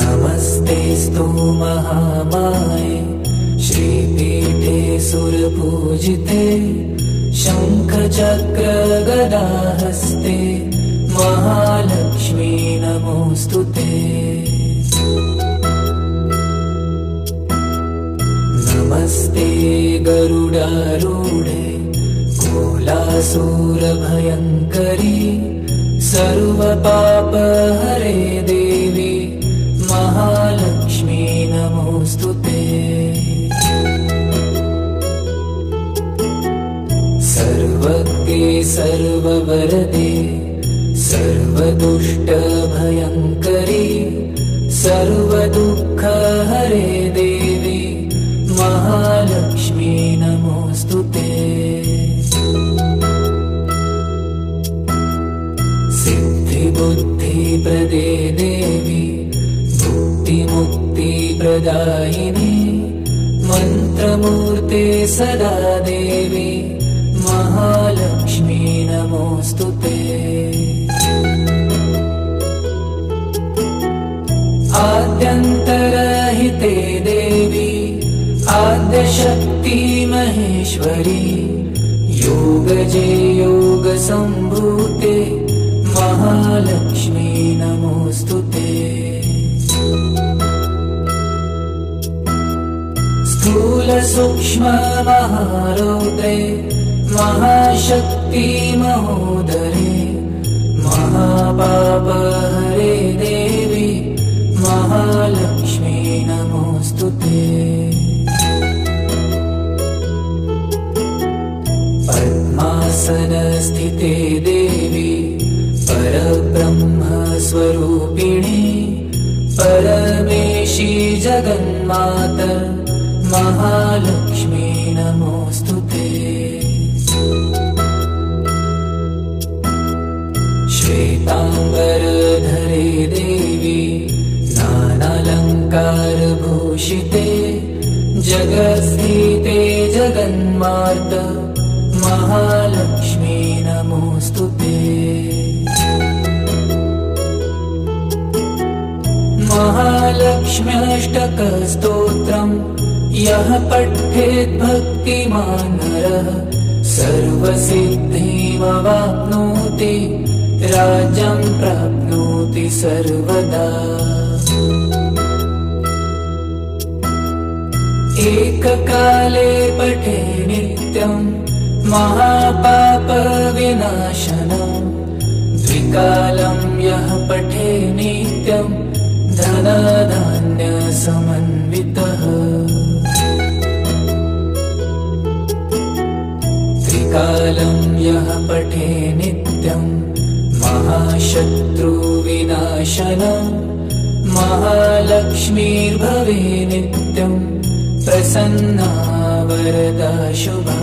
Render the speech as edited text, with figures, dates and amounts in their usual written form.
नमस्तेस्तु महामाये श्रीपीठे सुरपूजिते शङ्खचक्र गदाहस्ते महालक्ष्मी नमोऽस्तुते। नमस्ते गरुडारूढे कुलासुरभयङ्करी सर्वपापहरे देवी महालक्ष्मी नमोऽस्तुते। सर्वज्ञे सर्ववरदे सर्वदुष्टभयङ्करी सर्वदुःखहरे देवी महालक्ष्मी नमोऽस्तुते। सिद्धिबुद्धिप्रदे देवी मुक्तिप्रदायिनी मन्त्रमूर्ते सदा देवी महालक्ष्मी नमोऽस्तुते। आद्यन्तरहिते देवी आद्यशक्ति महेश्वरी योगजे योगसम्भूते महालक्ष्मी नमोऽस्तुते। स्थूलसूक्ष्ममहारौद्रे महाशक्ति महोदरे महापापहरे देवी महालक्ष्मी नमोऽस्तुते। पद्मासनस्थिते देवी परब्रह्मस्वरूपिणी परमेशी जगन्माता महालक्ष्मी नमोऽस्तुते। श्वेताम्बरधरे देवी नानालङ्कारभूषिते जगत्स्थिते जगन्माता महालक्ष्मी नमोऽस्तुते। महालक्ष्म्यष्टकस्तोत्रम् यः पठेत् भक्तिमान् नरः सर्वसिद्धिमवाप्नोति राज्यं प्राप्नोति सर्वदा। एककाले पठे नित्यं महापापविनाशनम् द्विकालं यः पठे नित्यं धनधान्यसमन्वितः। त्रिकालं यः पठे नित्यं महाशत्रुविनाशनम् महालक्ष्मीर्भवे नित्यं प्रसन्ना वरदा शुभा।